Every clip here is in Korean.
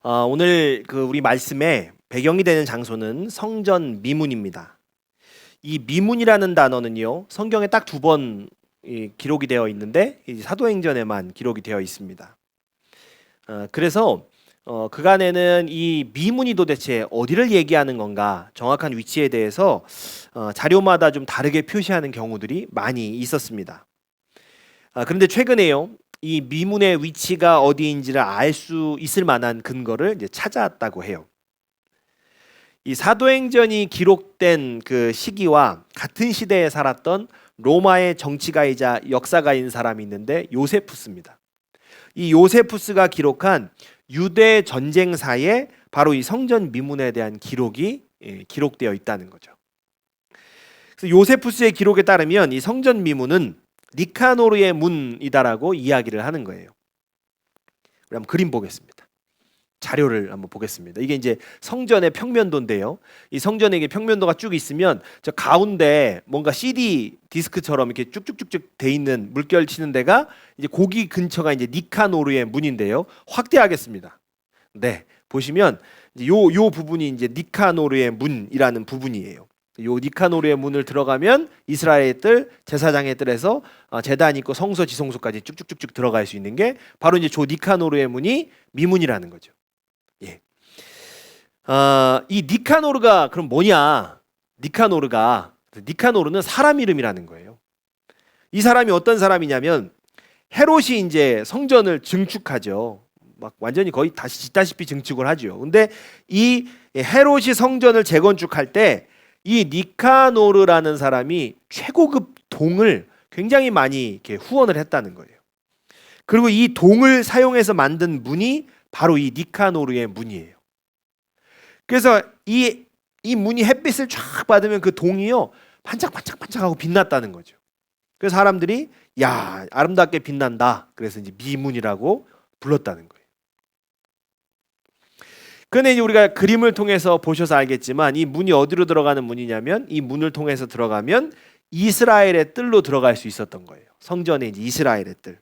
오늘 우리 말씀의 배경이 되는 장소는 성전 미문입니다. 이 미문이라는 단어는요, 성경에 딱 두 번 기록이 되어 있는데 사도행전에만 기록이 되어 있습니다. 그래서 그간에는 이 미문이 도대체 어디를 얘기하는 건가 정확한 위치에 대해서 자료마다 좀 다르게 표시하는 경우들이 많이 있었습니다. 그런데 최근에요, 이 미문의 위치가 어디인지를 알 수 있을 만한 근거를 이제 찾았다고 해요. 이 사도행전이 기록된 그 시기와 같은 시대에 살았던 로마의 정치가이자 역사가인 사람이 있는데 요세푸스입니다. 이 요세푸스가 기록한 유대 전쟁사에 바로 이 성전 미문에 대한 기록이 기록되어 있다는 거죠. 그래서 요세푸스의 기록에 따르면 이 성전 미문은 니카노르의 문이다라고 이야기를 하는 거예요. 우리 한번 그림 보겠습니다. 자료를 한번 보겠습니다. 이게 이제 성전의 평면도인데요. 이 성전에 이게 평면도가 쭉 있으면 저 가운데 뭔가 CD 디스크처럼 이렇게 쭉쭉쭉쭉 돼 있는 물결 치는 데가 이제 고기 근처가 이제 니카노르의 문인데요. 확대하겠습니다. 네, 보시면 이제 요 부분이 이제 니카노르의 문이라는 부분이에요. 요 니카노르의 문을 들어가면 이스라엘의 뜰, 제사장의 뜰에서 제단 있고 성소, 지성소까지 쭉쭉쭉쭉 들어갈 수 있는 게 바로 이제 조 니카노르의 문이 미문이라는 거죠. 예. 이 니카노르가 그럼 뭐냐? 니카노르는 사람 이름이라는 거예요. 이 사람이 어떤 사람이냐면 헤롯이 이제 성전을 증축하죠. 막 완전히 거의 다시 짓다시피 증축을 하죠. 근데 이 헤롯이 성전을 재건축할 때 이 니카노르라는 사람이 최고급 동을 굉장히 많이 이렇게 후원을 했다는 거예요. 그리고 이 동을 사용해서 만든 문이 바로 이 니카노르의 문이에요. 그래서 이 문이 햇빛을 쫙 받으면 그 동이요 반짝반짝반짝하고 빛났다는 거죠. 그래서 사람들이 야, 아름답게 빛난다. 그래서 이제 미문이라고 불렀다는 거예요. 근데 이제 우리가 그림을 통해서 보셔서 알겠지만 이 문이 어디로 들어가는 문이냐면 이 문을 통해서 들어가면 이스라엘의 뜰로 들어갈 수 있었던 거예요. 성전에 이제 이스라엘의 뜰.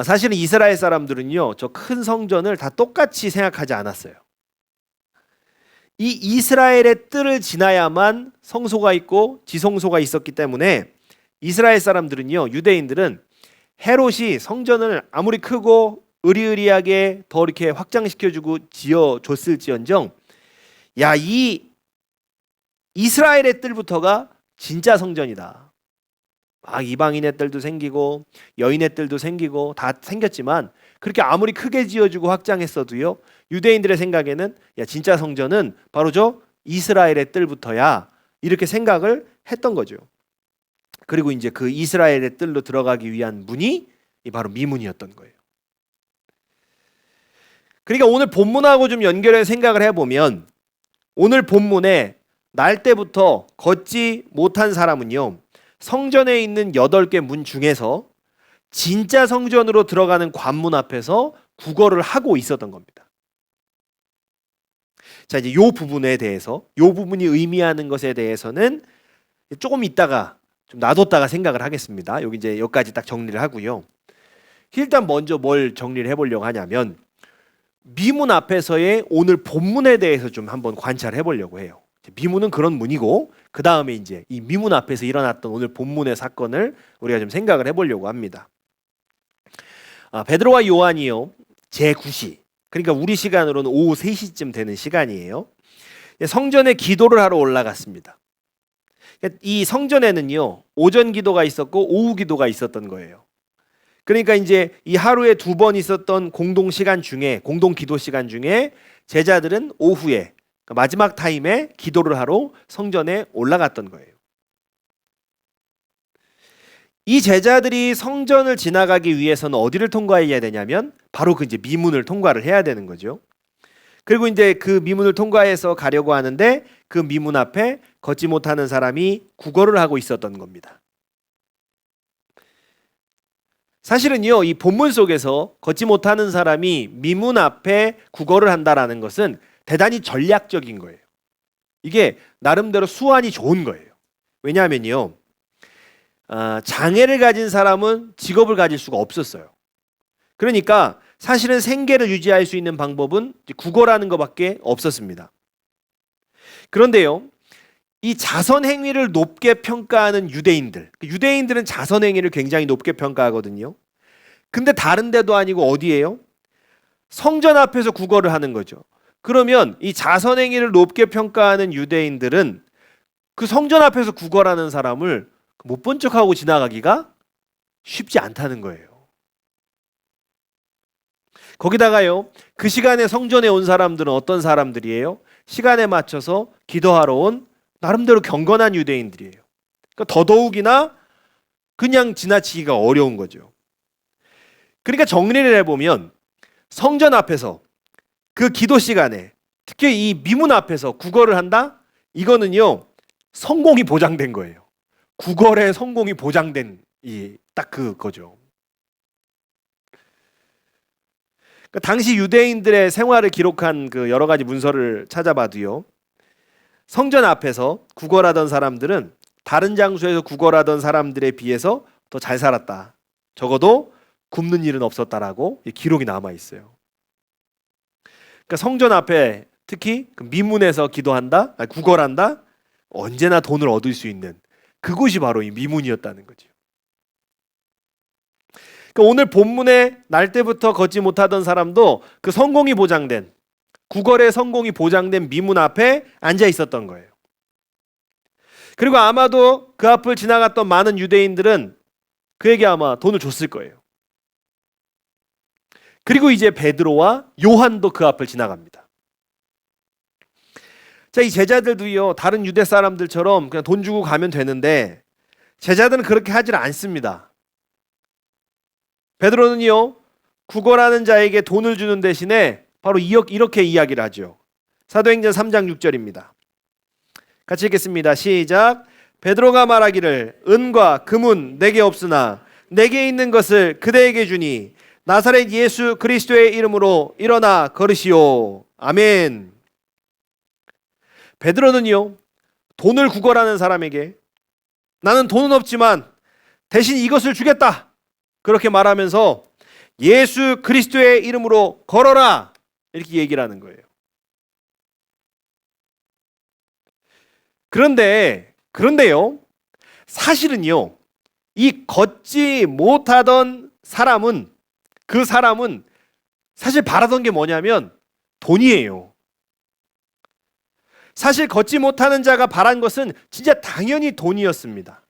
사실은 이스라엘 사람들은요, 저 큰 성전을 다 똑같이 생각하지 않았어요. 이 이스라엘의 뜰을 지나야만 성소가 있고 지성소가 있었기 때문에 이스라엘 사람들은요, 유대인들은 헤롯이 성전을 아무리 크고 으리으리하게 더 이렇게 확장시켜주고 지어줬을지언정, 야, 이 이스라엘의 뜰부터가 진짜 성전이다. 이방인의 뜰도 생기고 여인의 뜰도 생기고 다 생겼지만 그렇게 아무리 크게 지어주고 확장했어도요, 유대인들의 생각에는 야, 진짜 성전은 바로 저 이스라엘의 뜰부터야, 이렇게 생각을 했던 거죠. 그리고 이제 그 이스라엘의 뜰로 들어가기 위한 문이 바로 미문이었던 거예요. 그러니까 오늘 본문하고 좀 연결해서 생각을 해보면 오늘 본문에 날 때부터 걷지 못한 사람은요, 성전에 있는 8개 문 중에서 진짜 성전으로 들어가는 관문 앞에서 구걸을 하고 있었던 겁니다. 자, 이제 요 부분에 대해서, 요 부분이 의미하는 것에 대해서는 조금 있다가 좀 놔뒀다가 생각을 하겠습니다. 여기 이제 여기까지 딱 정리를 하고요. 일단 먼저 뭘 정리를 해보려고 하냐면 미문 앞에서의 오늘 본문에 대해서 좀 한번 관찰해 보려고 해요. 미문은 그런 문이고 그 다음에 이제 이 미문 앞에서 일어났던 오늘 본문의 사건을 우리가 좀 생각을 해보려고 합니다. 베드로와 요한이요, 제9시, 그러니까 우리 시간으로는 오후 3시쯤 되는 시간이에요. 성전에 기도를 하러 올라갔습니다. 이 성전에는요, 오전 기도가 있었고 오후 기도가 있었던 거예요. 그러니까 이제 이 하루에 2번 있었던 공동 시간 중에, 공동 기도 시간 중에 제자들은 오후에 마지막 타임에 기도를 하러 성전에 올라갔던 거예요. 이 제자들이 성전을 지나가기 위해서는 어디를 통과해야 되냐면 바로 그 이제 미문을 통과를 해야 되는 거죠. 그리고 이제 그 미문을 통과해서 가려고 하는데 그 미문 앞에 걷지 못하는 사람이 구걸을 하고 있었던 겁니다. 사실은요, 이 본문 속에서 걷지 못하는 사람이 미문 앞에 구걸을 한다라는 것은 대단히 전략적인 거예요. 이게 나름대로 수완이 좋은 거예요. 왜냐하면요, 장애를 가진 사람은 직업을 가질 수가 없었어요. 그러니까 사실은 생계를 유지할 수 있는 방법은 구걸하는 것밖에 없었습니다. 그런데요, 이 자선 행위를 높게 평가하는 유대인들은 자선 행위를 굉장히 높게 평가하거든요. 근데 다른 데도 아니고 어디예요? 성전 앞에서 구걸을 하는 거죠. 그러면 이 자선 행위를 높게 평가하는 유대인들은 그 성전 앞에서 구걸하는 사람을 못 본 척하고 지나가기가 쉽지 않다는 거예요. 거기다가요, 그 시간에 성전에 온 사람들은 어떤 사람들이에요? 시간에 맞춰서 기도하러 온 나름대로 경건한 유대인들이에요. 그러니까 더더욱이나 그냥 지나치기가 어려운 거죠. 그러니까 정리를 해보면 성전 앞에서 그 기도 시간에 특히 이 미문 앞에서 구걸을 한다? 이거는요, 성공이 보장된 거예요. 구걸의 성공이 보장된 딱 그거죠. 그러니까 당시 유대인들의 생활을 기록한 그 여러 가지 문서를 찾아봐도요, 성전 앞에서 구걸하던 사람들은 다른 장소에서 구걸하던 사람들에 비해서 더 잘 살았다. 적어도 굶는 일은 없었다라고 기록이 남아 있어요. 그러니까 성전 앞에 특히 그 미문에서 구걸한다, 언제나 돈을 얻을 수 있는 그곳이 바로 이 미문이었다는 거죠. 그러니까 오늘 본문에 날 때부터 걷지 못하던 사람도 그 성공이 보장된, 구걸의 성공이 보장된 미문 앞에 앉아 있었던 거예요. 그리고 아마도 그 앞을 지나갔던 많은 유대인들은 그에게 아마 돈을 줬을 거예요. 그리고 이제 베드로와 요한도 그 앞을 지나갑니다. 자, 이 제자들도요, 다른 유대 사람들처럼 그냥 돈 주고 가면 되는데 제자들은 그렇게 하질 않습니다. 베드로는요, 구걸하는 자에게 돈을 주는 대신에 바로 이렇게 이야기를 하죠. 사도행전 3장 6절입니다. 같이 읽겠습니다. 시작. 베드로가 말하기를 은과 금은 내게 없으나 내게 있는 것을 그대에게 주니 나사렛 예수 그리스도의 이름으로 일어나 걸으시오. 아멘. 베드로는요, 돈을 구걸하는 사람에게 나는 돈은 없지만 대신 이것을 주겠다, 그렇게 말하면서 예수 그리스도의 이름으로 걸어라, 이렇게 얘기를 하는 거예요. 그런데요, 사실은요, 이 걷지 못하던 사람은, 그 사람은 사실 바라던 게 뭐냐면 돈이에요. 사실 걷지 못하는 자가 바란 것은 진짜 당연히 돈이었습니다.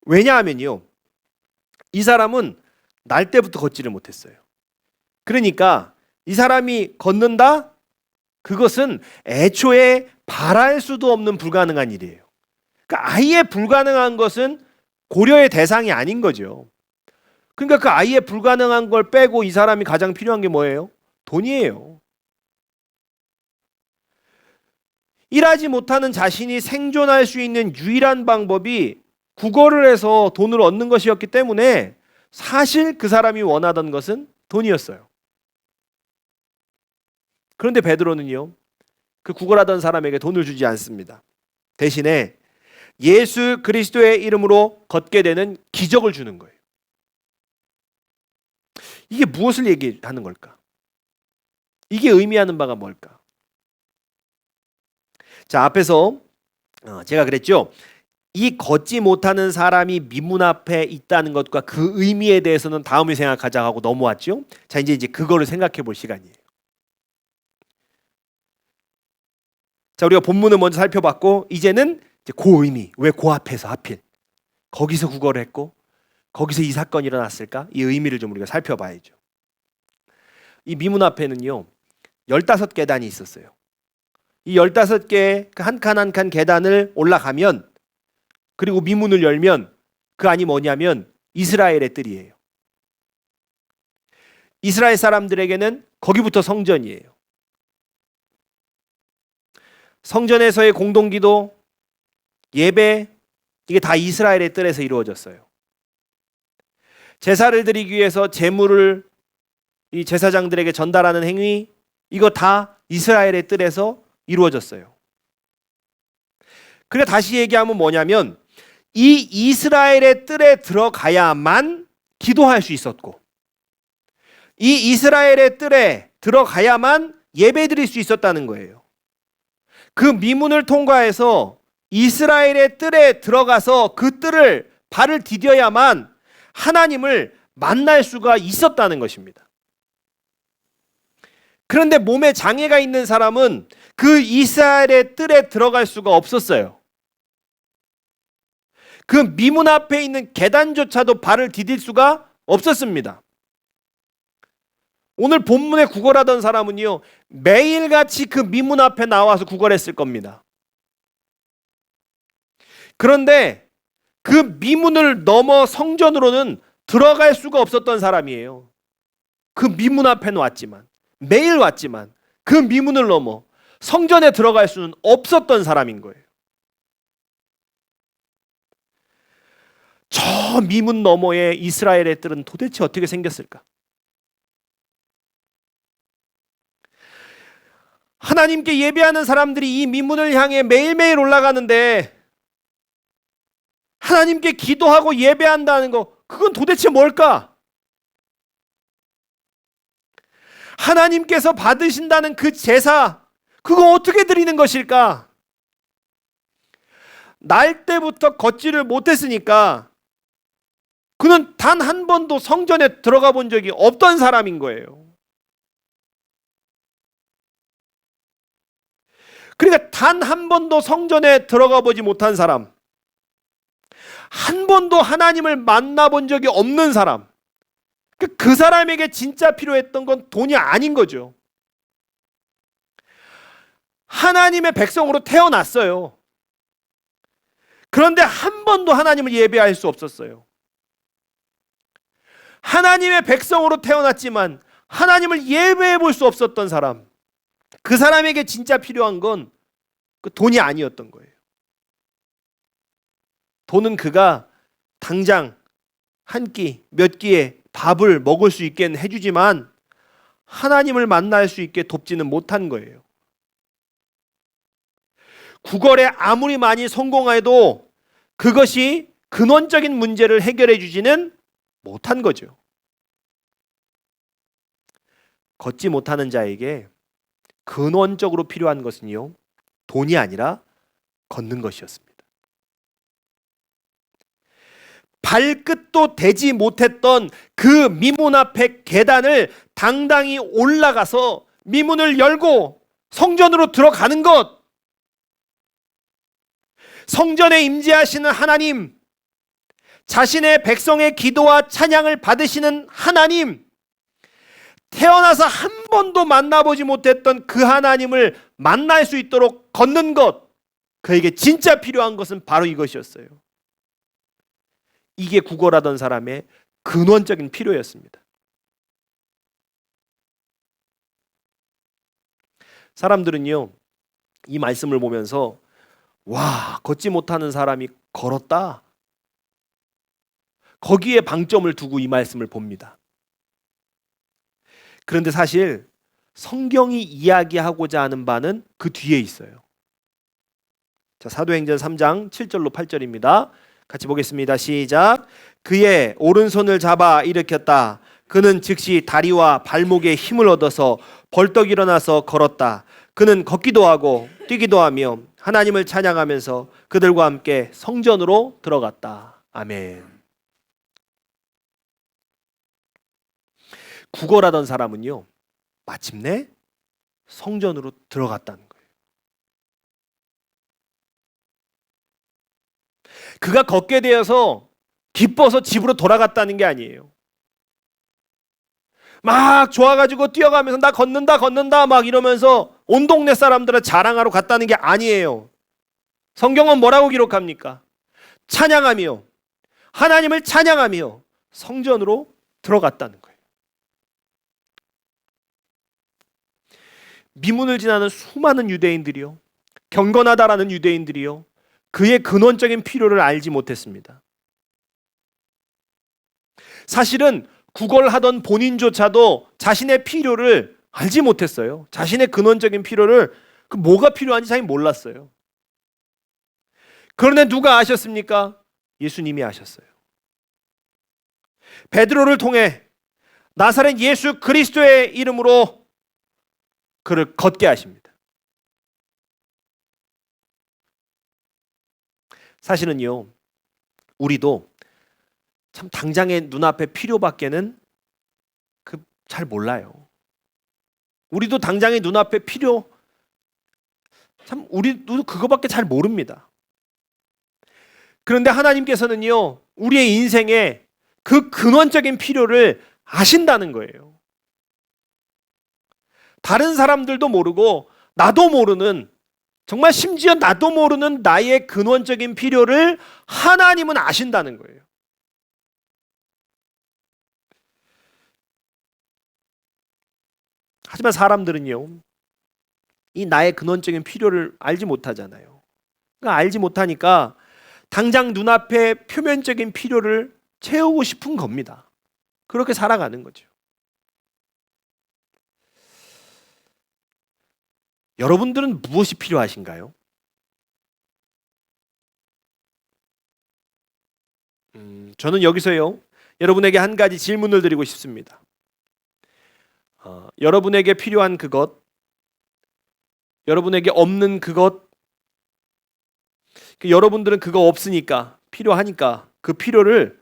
왜냐하면요, 이 사람은 날 때부터 걷지를 못했어요. 그러니까 이 사람이 걷는다? 그것은 애초에 바랄 수도 없는 불가능한 일이에요. 그러니까 아예 불가능한 것은 고려의 대상이 아닌 거죠. 그러니까 그 아예 불가능한 걸 빼고 이 사람이 가장 필요한 게 뭐예요? 돈이에요. 일하지 못하는 자신이 생존할 수 있는 유일한 방법이 구걸을 해서 돈을 얻는 것이었기 때문에 사실 그 사람이 원하던 것은 돈이었어요. 그런데 베드로는요, 그 구걸하던 사람에게 돈을 주지 않습니다. 대신에 예수 그리스도의 이름으로 걷게 되는 기적을 주는 거예요. 이게 무엇을 얘기하는 걸까? 이게 의미하는 바가 뭘까? 자, 앞에서 제가 그랬죠. 이 걷지 못하는 사람이 미문 앞에 있다는 것과 그 의미에 대해서는 다음에 생각하자 하고 넘어왔죠. 자, 이제 그거를 생각해 볼 시간이에요. 자, 우리가 본문을 먼저 살펴봤고 이제는 이제 그 의미, 왜 그 앞에서 하필 거기서 구걸을 했고 거기서 이 사건이 일어났을까? 이 의미를 좀 우리가 살펴봐야죠. 이 미문 앞에는요, 15계단이 있었어요. 이 15개 한 칸 한 칸 계단을 올라가면, 그리고 미문을 열면 그 안이 뭐냐면 이스라엘의 뜰이에요. 이스라엘 사람들에게는 거기부터 성전이에요. 성전에서의 공동기도, 예배, 이게 다 이스라엘의 뜰에서 이루어졌어요. 제사를 드리기 위해서 제물을 이 제사장들에게 전달하는 행위, 이거 다 이스라엘의 뜰에서 이루어졌어요. 그래, 다시 얘기하면 뭐냐면 이 이스라엘의 뜰에 들어가야만 기도할 수 있었고, 이 이스라엘의 뜰에 들어가야만 예배드릴 수 있었다는 거예요. 그 미문을 통과해서 이스라엘의 뜰에 들어가서 그 뜰을 발을 디뎌야만 하나님을 만날 수가 있었다는 것입니다. 그런데 몸에 장애가 있는 사람은 그 이스라엘의 뜰에 들어갈 수가 없었어요. 그 미문 앞에 있는 계단조차도 발을 디딜 수가 없었습니다. 오늘 본문에 구걸하던 사람은요, 매일같이 그 미문 앞에 나와서 구걸했을 겁니다. 그런데 그 미문을 넘어 성전으로는 들어갈 수가 없었던 사람이에요. 그 미문 앞에는 왔지만, 매일 왔지만 그 미문을 넘어 성전에 들어갈 수는 없었던 사람인 거예요. 저 미문 너머에 이스라엘의 뜰은 도대체 어떻게 생겼을까? 하나님께 예배하는 사람들이 이 미문을 향해 매일매일 올라가는데 하나님께 기도하고 예배한다는 거, 그건 도대체 뭘까? 하나님께서 받으신다는 그 제사, 그거 어떻게 드리는 것일까? 날 때부터 걷지를 못했으니까 그는 단 한 번도 성전에 들어가 본 적이 없던 사람인 거예요. 그러니까 단 한 번도 성전에 들어가 보지 못한 사람, 한 번도 하나님을 만나본 적이 없는 사람, 그 사람에게 진짜 필요했던 건 돈이 아닌 거죠. 하나님의 백성으로 태어났어요. 그런데 한 번도 하나님을 예배할 수 없었어요. 하나님의 백성으로 태어났지만 하나님을 예배해 볼 수 없었던 사람, 그 사람에게 진짜 필요한 건 그 돈이 아니었던 거예요. 돈은 그가 당장 한 끼, 몇 끼의 밥을 먹을 수 있게 해주지만 하나님을 만날 수 있게 돕지는 못한 거예요. 구걸에 아무리 많이 성공해도 그것이 근원적인 문제를 해결해 주지는 못한 거죠. 걷지 못하는 자에게 근원적으로 필요한 것은요, 돈이 아니라 걷는 것이었습니다. 발끝도 대지 못했던 그 미문 앞에 계단을 당당히 올라가서 미문을 열고 성전으로 들어가는 것, 성전에 임재하시는 하나님, 자신의 백성의 기도와 찬양을 받으시는 하나님, 태어나서 한 번도 만나보지 못했던 그 하나님을 만날 수 있도록 걷는 것, 그에게 진짜 필요한 것은 바로 이것이었어요. 이게 구걸하던 사람의 근원적인 필요였습니다. 사람들은요, 이 말씀을 보면서 와, 걷지 못하는 사람이 걸었다, 거기에 방점을 두고 이 말씀을 봅니다. 그런데 사실 성경이 이야기하고자 하는 바는 그 뒤에 있어요. 자, 사도행전 3장 7절로 8절입니다. 같이 보겠습니다. 시작. 그의 오른손을 잡아 일으켰다. 그는 즉시 다리와 발목에 힘을 얻어서 벌떡 일어나서 걸었다. 그는 걷기도 하고 뛰기도 하며 하나님을 찬양하면서 그들과 함께 성전으로 들어갔다. 아멘. 구걸하던 사람은요, 마침내 성전으로 들어갔다는 거예요. 그가 걷게 되어서 기뻐서 집으로 돌아갔다는 게 아니에요. 막 좋아가지고 뛰어가면서 나 걷는다 막 이러면서 온 동네 사람들을 자랑하러 갔다는 게 아니에요. 성경은 뭐라고 기록합니까? 찬양하며, 하나님을 찬양하며 성전으로 들어갔다는 거예요. 미문을 지나는 수많은 유대인들이요, 경건하다라는 유대인들이요, 그의 근원적인 필요를 알지 못했습니다. 사실은 구걸하던 본인조차도 자신의 필요를 알지 못했어요. 자신의 근원적인 필요를, 그 뭐가 필요한지 잘 몰랐어요. 그런데 누가 아셨습니까? 예수님이 아셨어요. 베드로를 통해 나사렛 예수 그리스도의 이름으로 그를 걷게 하십니다. 사실은요, 우리도 참 당장의 눈앞의 필요밖에는 잘 몰라요. 우리도 당장의 눈앞의 필요, 참 우리도 그거밖에 잘 모릅니다. 그런데 하나님께서는요, 우리의 인생에 그 근원적인 필요를 아신다는 거예요. 다른 사람들도 모르고 나도 모르는, 정말 심지어 나도 모르는 나의 근원적인 필요를 하나님은 아신다는 거예요. 하지만 사람들은요, 이 나의 근원적인 필요를 알지 못하잖아요. 그러니까 알지 못하니까 당장 눈앞에 표면적인 필요를 채우고 싶은 겁니다. 그렇게 살아가는 거죠. 여러분들은 무엇이 필요하신가요? 저는 여기서요, 여러분에게 한 가지 질문을 드리고 싶습니다. 여러분에게 필요한 그것, 여러분에게 없는 그것, 여러분들은 그거 없으니까, 필요하니까 그 필요를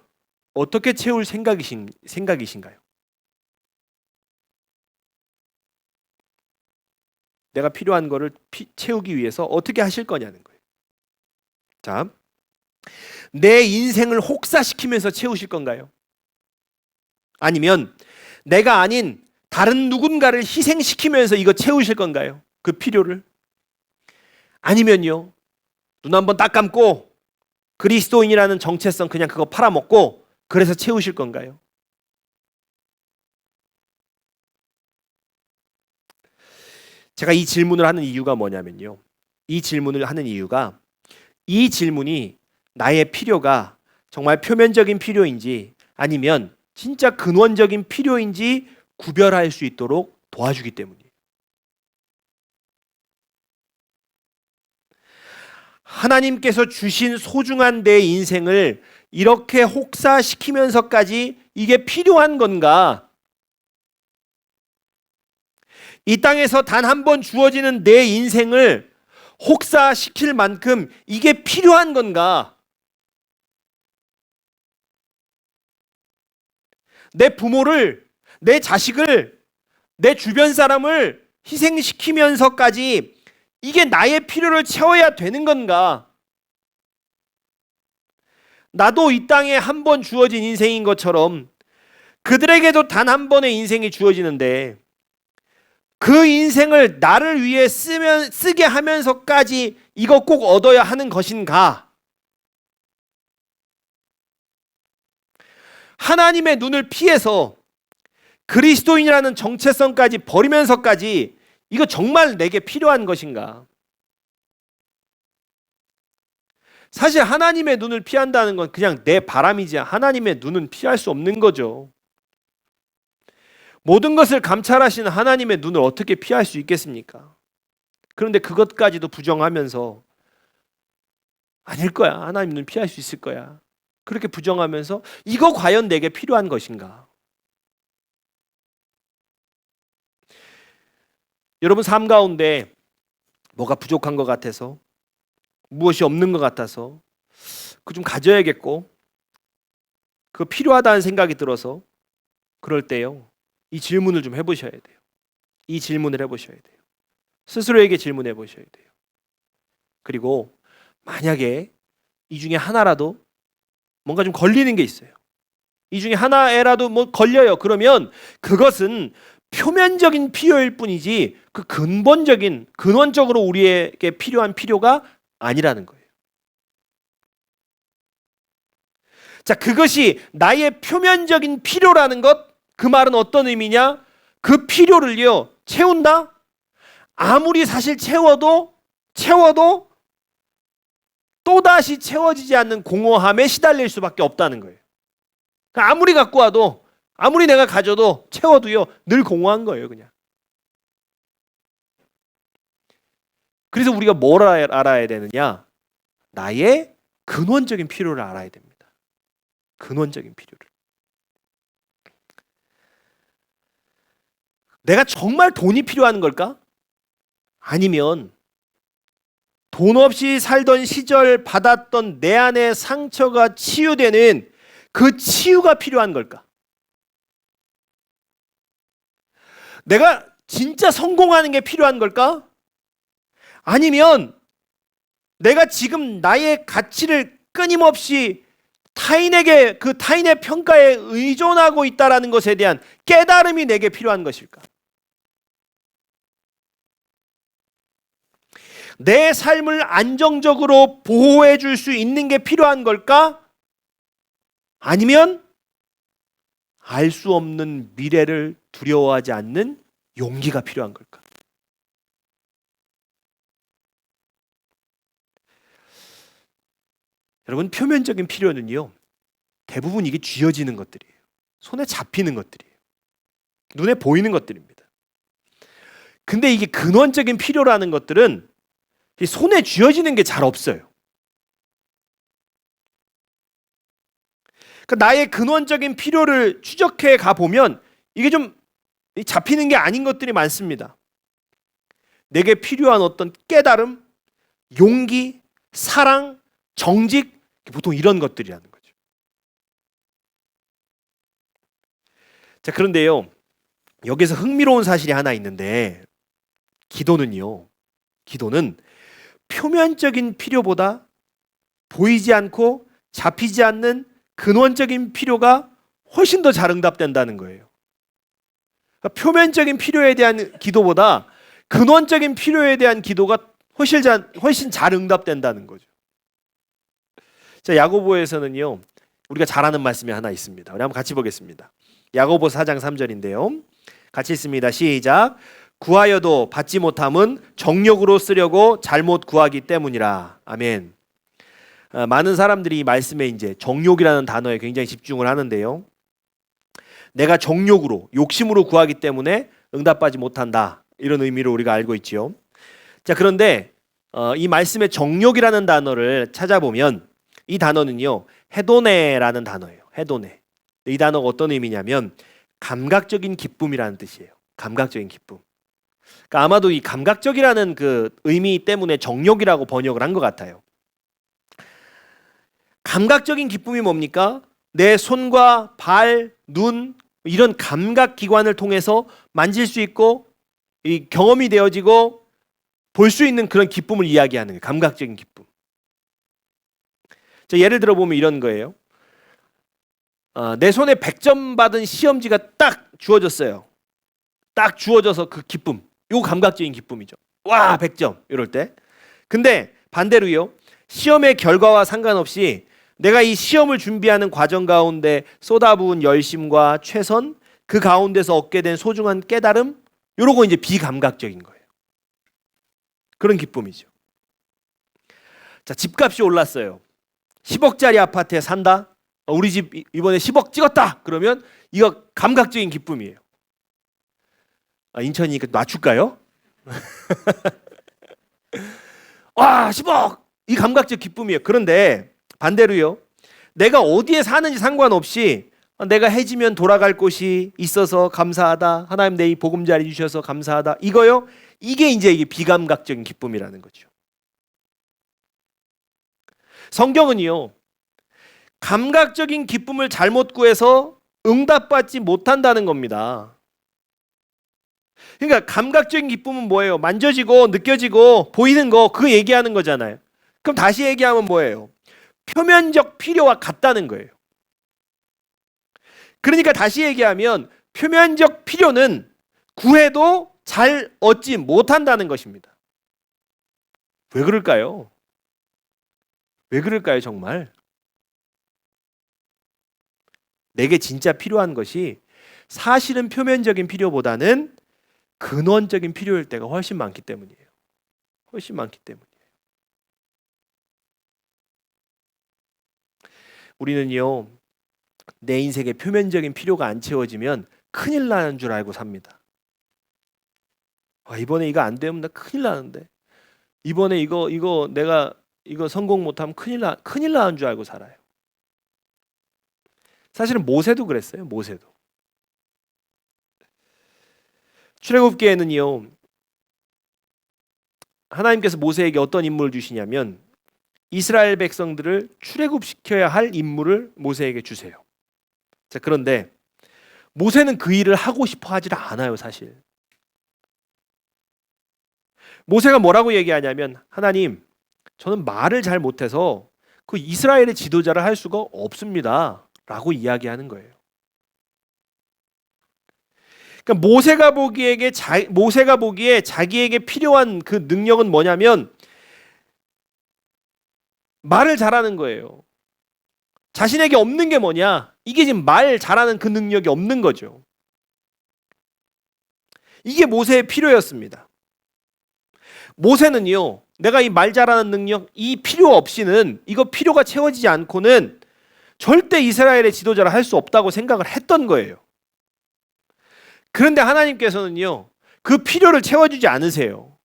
어떻게 채울 생각이신가요? 내가 필요한 거를 채우기 위해서 어떻게 하실 거냐는 거예요. 자, 내 인생을 혹사시키면서 채우실 건가요? 아니면 내가 아닌 다른 누군가를 희생시키면서 이거 채우실 건가요? 그 필요를? 아니면요, 눈 한번 딱 감고 그리스도인이라는 정체성 그냥 그거 팔아먹고 그래서 채우실 건가요? 제가 이 질문을 하는 이유가 뭐냐면요, 이 질문을 하는 이유가, 이 질문이 나의 필요가 정말 표면적인 필요인지 아니면 진짜 근원적인 필요인지 구별할 수 있도록 도와주기 때문이에요. 하나님께서 주신 소중한 내 인생을 이렇게 혹사시키면서까지 이게 필요한 건가? 이 땅에서 단 한 번 주어지는 내 인생을 혹사시킬 만큼 이게 필요한 건가? 내 부모를, 내 자식을, 내 주변 사람을 희생시키면서까지 이게 나의 필요를 채워야 되는 건가? 나도 이 땅에 한 번 주어진 인생인 것처럼 그들에게도 단 한 번의 인생이 주어지는데 그 인생을 나를 위해 쓰게 하면서까지 이거 꼭 얻어야 하는 것인가? 하나님의 눈을 피해서 그리스도인이라는 정체성까지 버리면서까지 이거 정말 내게 필요한 것인가? 사실 하나님의 눈을 피한다는 건 그냥 내 바람이지 하나님의 눈은 피할 수 없는 거죠. 모든 것을 감찰하시는 하나님의 눈을 어떻게 피할 수 있겠습니까? 그런데 그것까지도 부정하면서 아닐 거야. 하나님 눈 피할 수 있을 거야. 그렇게 부정하면서 이거 과연 내게 필요한 것인가? 여러분 삶 가운데 뭐가 부족한 것 같아서, 무엇이 없는 것 같아서 그거 좀 가져야겠고 그거 필요하다는 생각이 들어서 그럴 때요, 이 질문을 좀 해보셔야 돼요. 이 질문을 해보셔야 돼요. 스스로에게 질문해 보셔야 돼요. 그리고 만약에 이 중에 하나라도 뭔가 좀 걸리는 게 있어요. 이 중에 하나에라도 뭐 걸려요. 그러면 그것은 표면적인 필요일 뿐이지 그 근본적인, 근원적으로 우리에게 필요한 필요가 아니라는 거예요. 자, 그것이 나의 표면적인 필요라는 것, 그 말은 어떤 의미냐? 그 필요를요, 채운다? 아무리 사실 채워도 또다시 채워지지 않는 공허함에 시달릴 수밖에 없다는 거예요. 그러니까 아무리 갖고 와도, 아무리 내가 가져도 채워도요, 늘 공허한 거예요, 그냥. 그래서 우리가 뭘 알아야 되느냐? 나의 근원적인 필요를 알아야 됩니다. 근원적인 필요를. 내가 정말 돈이 필요한 걸까? 아니면 돈 없이 살던 시절 받았던 내 안의 상처가 치유되는 그 치유가 필요한 걸까? 내가 진짜 성공하는 게 필요한 걸까? 아니면 내가 지금 나의 가치를 끊임없이 타인에게 그 타인의 평가에 의존하고 있다라는 것에 대한 깨달음이 내게 필요한 것일까? 내 삶을 안정적으로 보호해 줄 수 있는 게 필요한 걸까? 아니면 알 수 없는 미래를 두려워하지 않는 용기가 필요한 걸까? 여러분, 표면적인 필요는요, 대부분 이게 쥐어지는 것들이에요. 손에 잡히는 것들이에요. 눈에 보이는 것들입니다. 근데 이게 근원적인 필요라는 것들은 이 손에 쥐어지는 게 잘 없어요. 그러니까 나의 근원적인 필요를 추적해 가 보면 이게 좀 잡히는 게 아닌 것들이 많습니다. 내게 필요한 어떤 깨달음, 용기, 사랑, 정직, 보통 이런 것들이라는 거죠. 자, 그런데요, 여기서 흥미로운 사실이 하나 있는데, 기도는 표면적인 필요보다 보이지 않고 잡히지 않는 근원적인 필요가 훨씬 더 잘 응답된다는 거예요. 그러니까 표면적인 필요에 대한 기도보다 근원적인 필요에 대한 기도가 훨씬 잘 응답된다는 거죠. 자, 야고보에서는요, 우리가 잘 아는 말씀이 하나 있습니다. 우리 한번 같이 보겠습니다. 야고보 4장 3절인데요. 같이 읽습니다. 시작. 구하여도 받지 못함은 정욕으로 쓰려고 잘못 구하기 때문이라. 아멘. 많은 사람들이 이 말씀에 이제 정욕이라는 단어에 굉장히 집중을 하는데요. 내가 정욕으로, 욕심으로 구하기 때문에 응답받지 못한다. 이런 의미로 우리가 알고 있지요. 자, 그런데 이 말씀의 정욕이라는 단어를 찾아보면 이 단어는요, 헤도네라는 단어예요. 헤도네. 이 단어가 어떤 의미냐면 감각적인 기쁨이라는 뜻이에요. 감각적인 기쁨. 그러니까 아마도 이 감각적이라는 그 의미 때문에 정욕이라고 번역을 한 것 같아요. 감각적인 기쁨이 뭡니까? 내 손과 발, 눈 이런 감각 기관을 통해서 만질 수 있고 이 경험이 되어지고 볼 수 있는 그런 기쁨을 이야기하는 거예요. 감각적인 기쁨. 자, 예를 들어 보면 이런 거예요. 내 손에 100점 받은 시험지가 딱 주어졌어요. 딱 주어져서 그 기쁨. 요 감각적인 기쁨이죠. 와, 100점 이럴 때. 근데 반대로요. 시험의 결과와 상관없이 내가 이 시험을 준비하는 과정 가운데 쏟아부은 열심과 최선, 그 가운데서 얻게 된 소중한 깨달음, 요러고 이제 비감각적인 거예요. 그런 기쁨이죠. 자, 집값이 올랐어요. 10억짜리 아파트에 산다? 우리 집 이번에 10억 찍었다! 그러면 이거 감각적인 기쁨이에요. 인천이니까 맞출까요? 와, 10억! 이 감각적 기쁨이에요. 그런데 반대로요. 내가 어디에 사는지 상관없이 내가 해지면 돌아갈 곳이 있어서 감사하다. 하나님 내 이 보금자리 주셔서 감사하다. 이거요. 이게 이제 비감각적인 기쁨이라는 거죠. 성경은요. 감각적인 기쁨을 잘못 구해서 응답받지 못한다는 겁니다. 그러니까 감각적인 기쁨은 뭐예요? 만져지고 느껴지고 보이는 거 그 얘기하는 거잖아요. 그럼 다시 얘기하면 뭐예요? 표면적 필요와 같다는 거예요. 그러니까 다시 얘기하면 표면적 필요는 구해도 잘 얻지 못한다는 것입니다. 왜 그럴까요? 왜 그럴까요, 정말? 내게 진짜 필요한 것이 사실은 표면적인 필요보다는 근원적인 필요일 때가 훨씬 많기 때문이에요. 훨씬 많기 때문이에요. 우리는요, 내 인생의 표면적인 필요가 안 채워지면 큰일 나는 줄 알고 삽니다. 이번에 이거 안 되면 나 큰일 나는데. 이번에 내가 성공 못하면 큰일 나는 줄 알고 살아요. 사실은 모세도 그랬어요. 모세도. 출애굽기에는요, 하나님께서 모세에게 어떤 임무를 주시냐면 이스라엘 백성들을 출애굽시켜야 할 임무를 모세에게 주세요. 자, 그런데 모세는 그 일을 하고 싶어 하질 않아요, 사실. 모세가 뭐라고 얘기하냐면, 하나님, 저는 말을 잘 못해서 그 이스라엘의 지도자를 할 수가 없습니다 라고 이야기하는 거예요. 그러니까 모세가 보기에 자기에게 필요한 그 능력은 뭐냐면 말을 잘하는 거예요. 자신에게 없는 게 뭐냐? 이게 지금 말 잘하는 그 능력이 없는 거죠. 이게 모세의 필요였습니다. 모세는요, 내가 이 말 잘하는 능력, 이 필요 없이는, 이거 필요가 채워지지 않고는 절대 이스라엘의 지도자를 할 수 없다고 생각을 했던 거예요. 그런데 하나님께서는요, 그 필요를 채워주지 않으세요.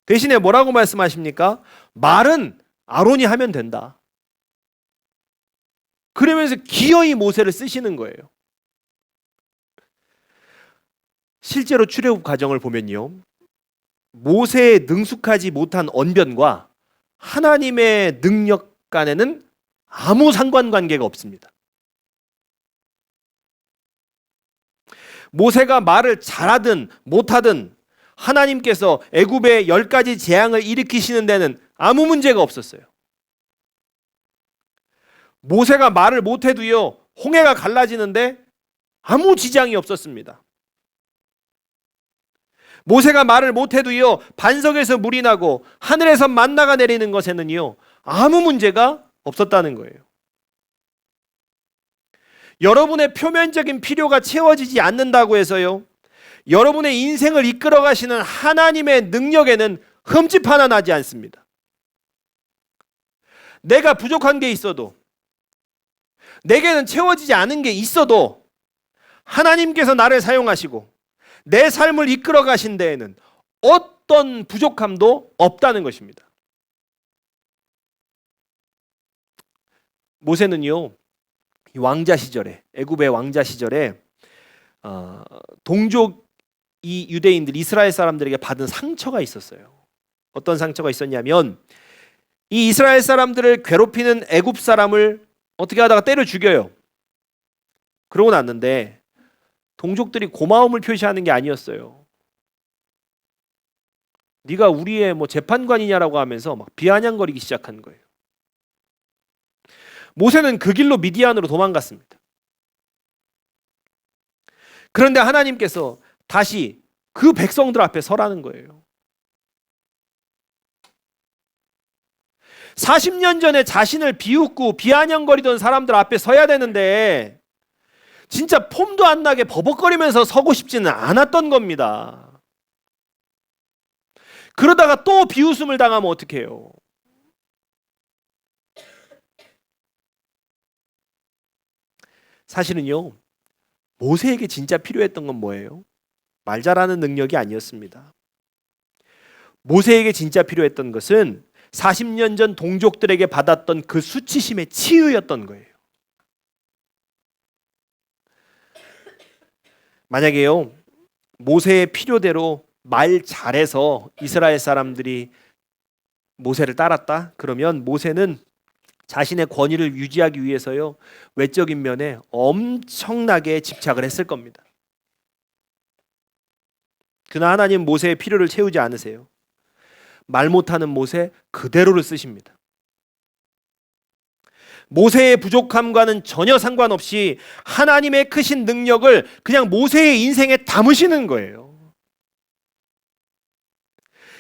대신에 뭐라고 말씀하십니까? 말은 아론이 하면 된다. 그러면서 기어이 모세를 쓰시는 거예요. 실제로 출애굽 과정을 보면요, 모세의 능숙하지 못한 언변과 하나님의 능력 간에는 아무 상관관계가 없습니다. 모세가 말을 잘하든 못하든 하나님께서 애굽의 10가지 재앙을 일으키시는 데는 아무 문제가 없었어요. 모세가 말을 못해도요, 홍해가 갈라지는데 아무 지장이 없었습니다. 모세가 말을 못해도요, 반석에서 물이 나고 하늘에서 만나가 내리는 것에는요, 아무 문제가 없었다는 거예요. 여러분의 표면적인 필요가 채워지지 않는다고 해서요, 여러분의 인생을 이끌어 가시는 하나님의 능력에는 흠집 하나 나지 않습니다. 내가 부족한 게 있어도, 내게는 채워지지 않은 게 있어도 하나님께서 나를 사용하시고 내 삶을 이끌어 가신 데에는 어떤 부족함도 없다는 것입니다. 모세는요, 왕자 시절에, 애굽의 왕자 시절에 동족 이 유대인들, 이스라엘 사람들에게 받은 상처가 있었어요. 어떤 상처가 있었냐면, 이 이스라엘 사람들을 괴롭히는 애굽 사람을 어떻게 하다가 때려 죽여요. 그러고 났는데 동족들이 고마움을 표시하는 게 아니었어요. 네가 우리의 재판관이냐라고 하면서 막 비아냥거리기 시작한 거예요. 모세는 그 길로 미디안으로 도망갔습니다. 그런데 하나님께서 다시 그 백성들 앞에 서라는 거예요. 40년 전에 자신을 비웃고 비아냥거리던 사람들 앞에 서야 되는데 진짜 폼도 안 나게 버벅거리면서 서고 싶지는 않았던 겁니다. 그러다가 또 비웃음을 당하면 어떡해요? 사실은요, 모세에게 진짜 필요했던 건 뭐예요? 말 잘하는 능력이 아니었습니다. 모세에게 진짜 필요했던 것은 40년 전 동족들에게 받았던 그 수치심의 치유였던 거예요. 만약에요, 모세의 필요대로 말 잘해서 이스라엘 사람들이 모세를 따랐다? 그러면 모세는 자신의 권위를 유지하기 위해서요, 외적인 면에 엄청나게 집착을 했을 겁니다. 그러나 하나님 모세의 필요를 채우지 않으세요. 말 못하는 모세 그대로를 쓰십니다. 모세의 부족함과는 전혀 상관없이 하나님의 크신 능력을 그냥 모세의 인생에 담으시는 거예요.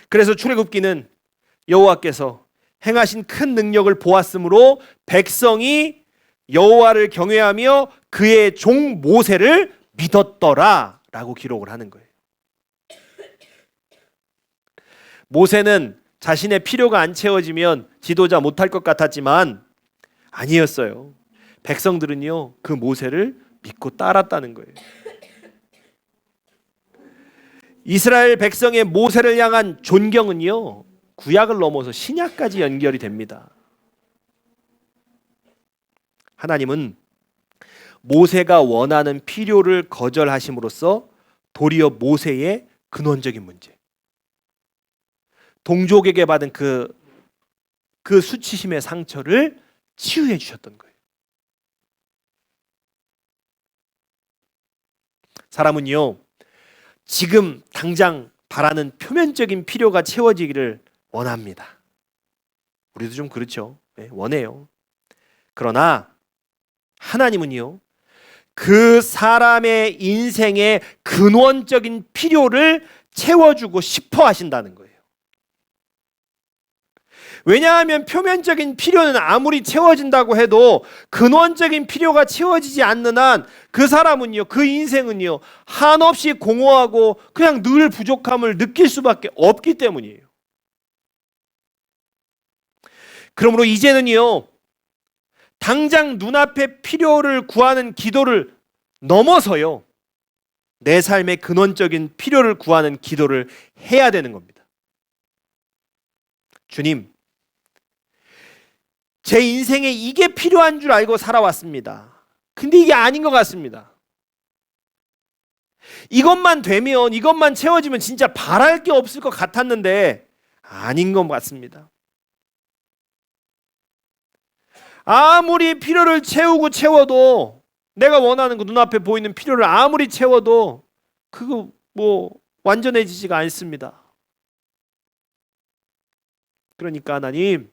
그래서 출애굽기는 여호와께서 행하신 큰 능력을 보았으므로 백성이 여호와를 경외하며 그의 종 모세를 믿었더라 라고 기록을 하는 거예요. 모세는 자신의 필요가 안 채워지면 지도자 못할 것 같았지만 아니었어요. 백성들은요, 그 모세를 믿고 따랐다는 거예요. 이스라엘 백성의 모세를 향한 존경은요, 구약을 넘어서 신약까지 연결이 됩니다. 하나님은 모세가 원하는 필요를 거절하심으로써 도리어 모세의 근원적인 문제. 동족에게 받은 그 수치심의 상처를 치유해 주셨던 거예요. 사람은요, 지금 당장 바라는 표면적인 필요가 채워지기를 원합니다. 우리도 좀 그렇죠. 네, 원해요. 그러나 하나님은요, 그 사람의 인생의 근원적인 필요를 채워주고 싶어 하신다는 거예요. 왜냐하면 표면적인 필요는 아무리 채워진다고 해도 근원적인 필요가 채워지지 않는 한 그 사람은요, 그 인생은요, 한없이 공허하고 그냥 늘 부족함을 느낄 수밖에 없기 때문이에요. 그러므로 이제는요, 당장 눈앞의 필요를 구하는 기도를 넘어서요, 내 삶의 근원적인 필요를 구하는 기도를 해야 되는 겁니다. 주님, 제 인생에 이게 필요한 줄 알고 살아왔습니다. 근데 이게 아닌 것 같습니다. 이것만 되면, 이것만 채워지면 진짜 바랄 게 없을 것 같았는데 아닌 것 같습니다. 아무리 필요를 채워도, 내가 원하는 그 눈앞에 보이는 필요를 아무리 채워도 그거 완전해지지가 않습니다. 그러니까 하나님,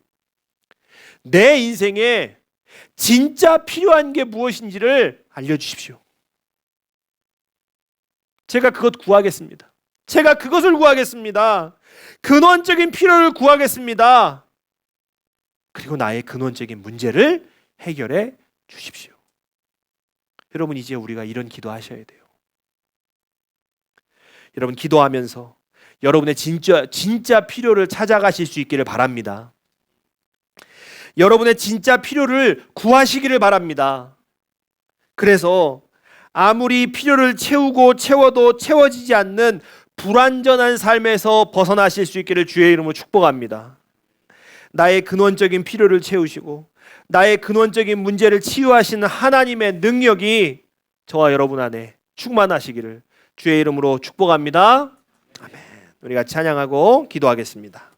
내 인생에 진짜 필요한 게 무엇인지를 알려주십시오. 제가 그것 구하겠습니다. 제가 그것을 구하겠습니다. 근원적인 필요를 구하겠습니다. 그리고 나의 근원적인 문제를 해결해 주십시오. 여러분, 이제 우리가 이런 기도하셔야 돼요. 여러분, 기도하면서 여러분의 진짜 필요를 찾아가실 수 있기를 바랍니다. 여러분의 진짜 필요를 구하시기를 바랍니다. 그래서 아무리 필요를 채워도 채워지지 않는 불완전한 삶에서 벗어나실 수 있기를 주의 이름으로 축복합니다. 나의 근원적인 필요를 채우시고 나의 근원적인 문제를 치유하시는 하나님의 능력이 저와 여러분 안에 충만하시기를 주의 이름으로 축복합니다. 아멘. 우리 같이 찬양하고 기도하겠습니다.